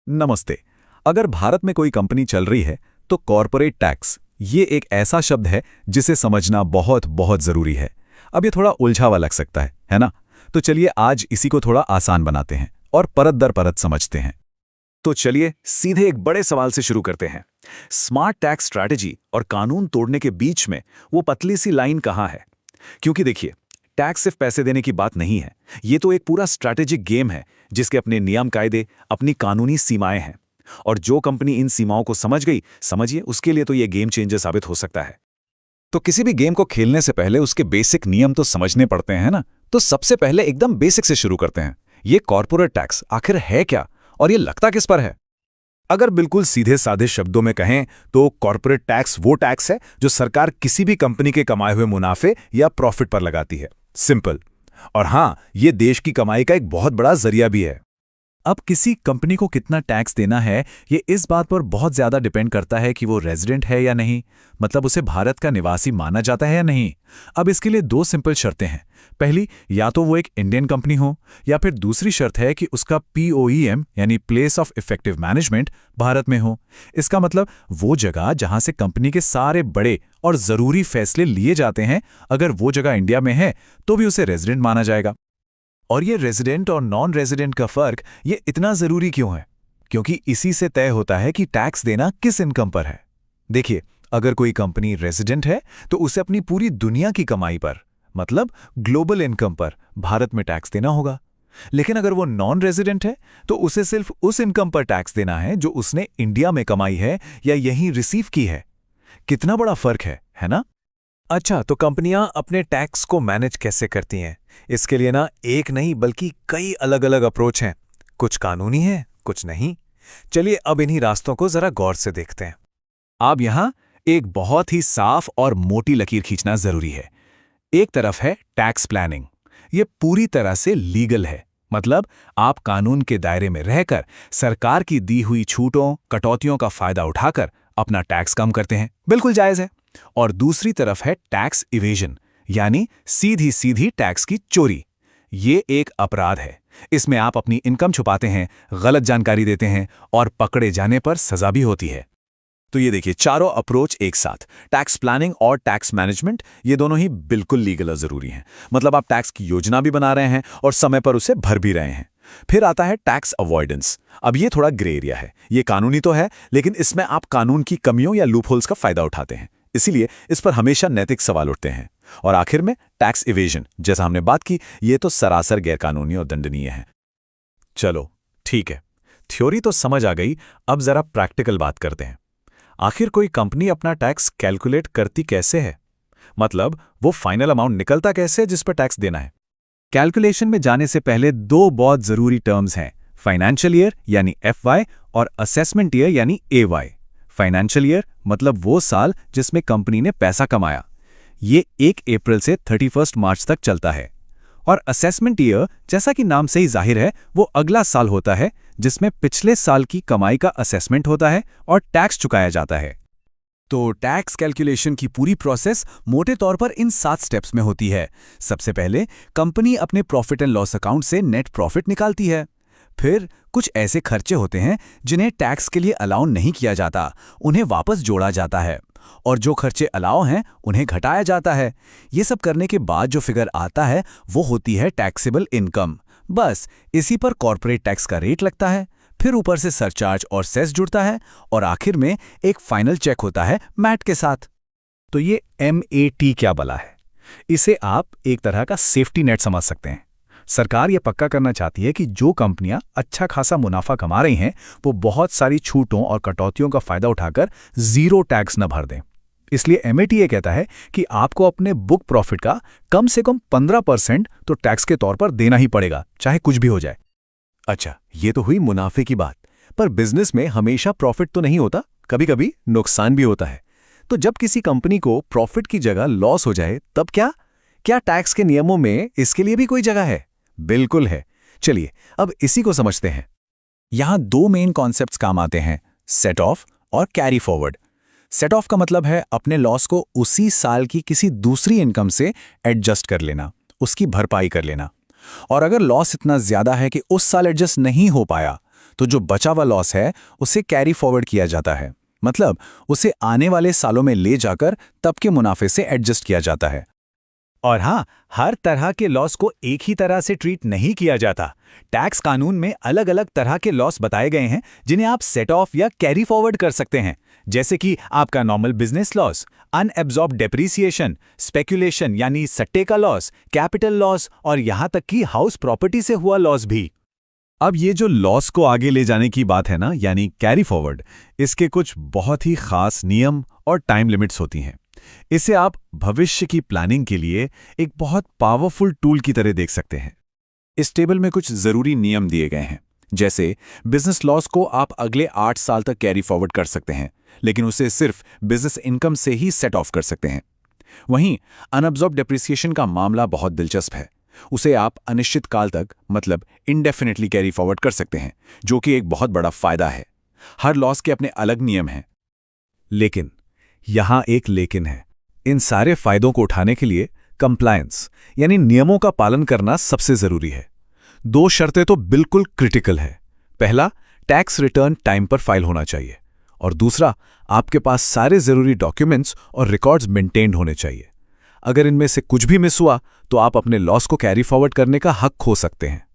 नमस्ते। अगर भारत में कोई कंपनी चल रही है तो कॉर्पोरेट टैक्स ये एक ऐसा शब्द है जिसे समझना बहुत बहुत जरूरी है। अब ये थोड़ा उलझावा लग सकता है ना? तो चलिए आज इसी को थोड़ा आसान बनाते हैं और परत दर परत समझते हैं। तो चलिए सीधे एक बड़े सवाल से शुरू करते हैं। स्मार्ट टैक्स स्ट्रैटेजी और कानून तोड़ने के बीच में वो पतली सी लाइन कहाँ है? क्योंकि देखिए, टैक्स सिर्फ पैसे देने की बात नहीं है। ये तो एक पूरा स्ट्रैटेजिक गेम है जिसके अपने नियम कायदे, अपनी कानूनी सीमाएं हैं। और जो कंपनी इन सीमाओं को समझ गई, समझिए उसके लिए तो ये गेम चेंजर साबित हो सकता है। तो किसी भी गेम को खेलने से पहले उसके बेसिक नियम तो समझने पड़ते हैं ना। तो सबसे पहले एकदम बेसिक से शुरू करते हैं। ये कॉर्पोरेट टैक्स आखिर है क्या और ये लगता किस पर है? अगर बिल्कुल सीधे साधे शब्दों में कहें तो कॉर्पोरेट टैक्स वो टैक्स है जो सरकार किसी भी कंपनी के कमाए हुए मुनाफे या प्रॉफिट पर लगाती है। सिंपल। और हां, ये देश की कमाई का एक बहुत बड़ा जरिया भी है। अब किसी कंपनी को कितना टैक्स देना है, ये इस बात पर बहुत ज़्यादा डिपेंड करता है कि वो रेजिडेंट है या नहीं, मतलब उसे भारत का निवासी माना जाता है या नहीं। अब इसके लिए दो सिंपल शर्तें हैं। पहली, या तो वो एक इंडियन कंपनी हो, या फिर दूसरी शर्त है कि उसका POEM यानी place of effective management Bharat में हो। इसका मतलब वो जगह जहां से कंपनी के सारे बड़े और ज़रूरी फैसले लिए जाते हैं, अगर वो जगह इंडिया में है तो भी उसे रेजिडेंट माना जाएगा। और ये रेजिडेंट और नॉन रेजिडेंट का फर्क ये इतना जरूरी क्यों है? क्योंकि इसी से तय होता है कि टैक्स देना किस इनकम पर है। देखिए, अगर कोई कंपनी रेजिडेंट है तो उसे अपनी पूरी दुनिया की कमाई पर, मतलब ग्लोबल इनकम पर भारत में टैक्स देना होगा। लेकिन अगर वो नॉन रेजिडेंट है तो उसे सिर्फ उस इनकम पर टैक्स देना है जो उसने इंडिया में कमाई है या यहीं रिसीव की है। कितना बड़ा फर्क है ना? अच्छा, तो कंपनियां अपने टैक्स को मैनेज कैसे करती हैं? इसके लिए ना एक नहीं बल्कि कई अलग अलग अप्रोच हैं। कुछ कानूनी हैं, कुछ नहीं। चलिए अब इन्हीं रास्तों को जरा गौर से देखते हैं। अब यहां एक बहुत ही साफ और मोटी लकीर खींचना जरूरी है। एक तरफ है टैक्स प्लानिंग। ये पूरी तरह से लीगल है, मतलब आप कानून के दायरे में रहकर सरकार की दी हुई छूटों, कटौतियों का फायदा उठाकर अपना टैक्स कम करते हैं, बिल्कुल जायज है। और दूसरी तरफ है टैक्स इवेजन, यानी सीधी सीधी टैक्स की चोरी। ये एक अपराध है। इसमें आप अपनी इनकम छुपाते हैं, गलत जानकारी देते हैं और पकड़े जाने पर सजा भी होती है। तो ये देखिए, चारों अप्रोच एक साथ, टैक्स प्लानिंग और टैक्स मैनेजमेंट, ये दोनों ही बिल्कुल लीगल और जरूरी हैं। मतलब आप टैक्स की योजना भी बना रहे हैं और समय पर उसे भर भी रहे हैं। फिर आता है टैक्स अवॉइडेंस। अब ये थोड़ा ग्रे एरिया है। ये कानूनी तो है, लेकिन इसमें आप कानून की कमियों या लूपहोल्स का फायदा उठाते हैं, इसीलिए इस पर हमेशा नैतिक सवाल उठते हैं। और आखिर में टैक्स इवेजन, जैसा हमने बात की, ये तो सरासर गैरकानूनी और दंडनीय है। चलो ठीक है, थ्योरी तो समझ आ गई। अब जरा प्रैक्टिकल बात करते हैं। आखिर कोई कंपनी अपना टैक्स कैलकुलेट करती कैसे है? मतलब वो फाइनल अमाउंट निकलता कैसे है जिस पर टैक्स देना है? कैलकुलेशन में जाने से पहले दो बहुत जरूरी टर्म्स हैं, फाइनेंशियल ईयर यानी FY और असेसमेंट ईयर यानी AY। फाइनेंशियल ईयर मतलब वो साल जिसमें कंपनी ने पैसा कमाया। ये 1 अप्रैल से 31 मार्च तक चलता है। और असेसमेंट ईयर, जैसा कि नाम से ही जाहिर है, वो अगला साल होता है जिसमें पिछले साल की कमाई का असेसमेंट होता है और टैक्स चुकाया जाता है। तो टैक्स कैलकुलेशन की पूरी प्रोसेस मोटे तौर पर इन 7 स्टेप्स में होती है। सबसे पहले कंपनी अपने प्रॉफिट एंड लॉस अकाउंट से नेट प्रॉफिट निकालती है। फिर कुछ ऐसे खर्चे होते हैं जिन्हें टैक्स के लिए अलाउ नहीं किया जाता, उन्हें वापस जोड़ा जाता है। और जो खर्चे अलाउ हैं उन्हें घटाया जाता है। ये सब करने के बाद जो फिगर आता है वो होती है टैक्सेबल इनकम। बस इसी पर कॉर्पोरेट टैक्स का रेट लगता है, फिर ऊपर से सरचार्ज और सेस जुड़ता है और आखिर में एक फाइनल चेक होता है मैट के साथ। तो ये MAT क्या बला है? इसे आप एक तरह का सेफ्टी नेट समझ सकते हैं। सरकार ये पक्का करना चाहती है कि जो कंपनियां अच्छा खासा मुनाफा कमा रही हैं वो बहुत सारी छूटों और कटौतियों का फायदा उठाकर जीरो टैक्स न भर दें। इसलिए MAT ये कहता है कि आपको अपने बुक प्रॉफिट का कम से कम 15% तो टैक्स के तौर पर देना ही पड़ेगा, चाहे कुछ भी हो जाए। अच्छा, ये तो हुई मुनाफे की बात, पर बिजनेस में हमेशा प्रॉफिट तो नहीं होता, कभी कभी नुकसान भी होता है। तो जब किसी कंपनी को प्रॉफिट की जगह लॉस हो जाए तब क्या क्या टैक्स के नियमों में इसके लिए भी कोई जगह है? बिल्कुल है। चलिए अब इसी को समझते हैं। यहां दो मेन कॉन्सेप्ट्स काम आते हैं, सेट ऑफ और कैरी फॉरवर्ड। सेट ऑफ का मतलब है अपने लॉस को उसी साल की किसी दूसरी इनकम से एडजस्ट कर लेना, उसकी भरपाई कर लेना। और अगर लॉस इतना ज्यादा है कि उस साल एडजस्ट नहीं हो पाया तो जो बचा हुआ लॉस है उसे कैरी फॉरवर्ड किया जाता है, मतलब उसे आने वाले सालों में ले जाकर तब के मुनाफे से एडजस्ट किया जाता है। और हाँ, हर तरह के लॉस को एक ही तरह से ट्रीट नहीं किया जाता। टैक्स कानून में अलग अलग तरह के लॉस बताए गए हैं जिन्हें आप सेट ऑफ या कैरी फॉरवर्ड कर सकते हैं, जैसे कि आपका normal business loss, unabsorbed depreciation, speculation यानी सट्टे का लॉस, कैपिटल लॉस और यहाँ तक कि हाउस प्रॉपर्टी से हुआ लॉस भी। अब ये जो लॉस को आगे ले जाने की बात है ना, यानी कैरी फॉरवर्ड, इसके कुछ बहुत ही खास नियम और टाइम लिमिट्स होती हैं। इसे आप भविष्य की प्लानिंग के लिए एक बहुत पावरफुल टूल की तरह देख सकते हैं। इस टेबल में कुछ जरूरी नियम दिए गए हैं, जैसे बिजनेस लॉस को आप अगले 8 साल तक कैरी फॉरवर्ड कर सकते हैं, लेकिन उसे सिर्फ बिजनेस इनकम से ही सेट ऑफ कर सकते हैं। वहीं अनअब्जॉर्ब्ड डेप्रिसिएशन का मामला बहुत दिलचस्प है। उसे आप अनिश्चित काल तक, मतलब इंडेफिनेटली कैरी फॉरवर्ड कर सकते हैं, जो कि एक बहुत बड़ा फायदा है। हर लॉस के अपने अलग नियम हैं। लेकिन यहां एक लेकिन है। इन सारे फायदों को उठाने के लिए कंप्लायंस यानी नियमों का पालन करना सबसे जरूरी है। 2 शर्तें तो बिल्कुल क्रिटिकल है। पहला, टैक्स रिटर्न टाइम पर फाइल होना चाहिए, और दूसरा, आपके पास सारे जरूरी डॉक्यूमेंट्स और रिकॉर्ड्स मेंटेन्ड होने चाहिए। अगर इनमें से कुछ भी मिस हुआ तो आप अपने लॉस को कैरी फॉरवर्ड करने का हक खो सकते हैं।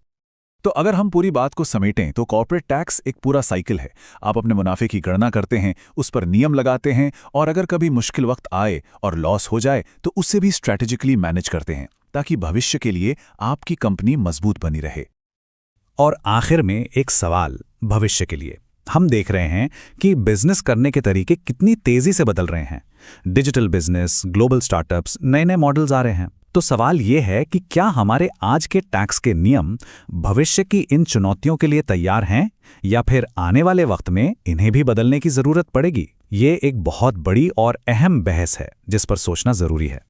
तो अगर हम पूरी बात को समेटें तो कॉर्पोरेट टैक्स एक पूरा साइकिल है। आप अपने मुनाफे की गणना करते हैं, उस पर नियम लगाते हैं, और अगर कभी मुश्किल वक्त आए और लॉस हो जाए तो उससे भी स्ट्रैटेजिकली मैनेज करते हैं, ताकि भविष्य के लिए आपकी कंपनी मजबूत बनी रहे। और आखिर में एक सवाल भविष्य के लिए। हम देख रहे हैं कि बिजनेस करने के तरीके कितनी तेजी से बदल रहे हैं। डिजिटल बिजनेस, ग्लोबल स्टार्टअप्स, नए-नए मॉडल्स आ रहे हैं। तो सवाल ये है कि क्या हमारे आज के टैक्स के नियम भविष्य की इन चुनौतियों के लिए तैयार हैं, या फिर आने वाले वक्त में इन्हें भी बदलने की जरूरत पड़ेगी? ये एक बहुत बड़ी और अहम बहस है जिस पर सोचना जरूरी है।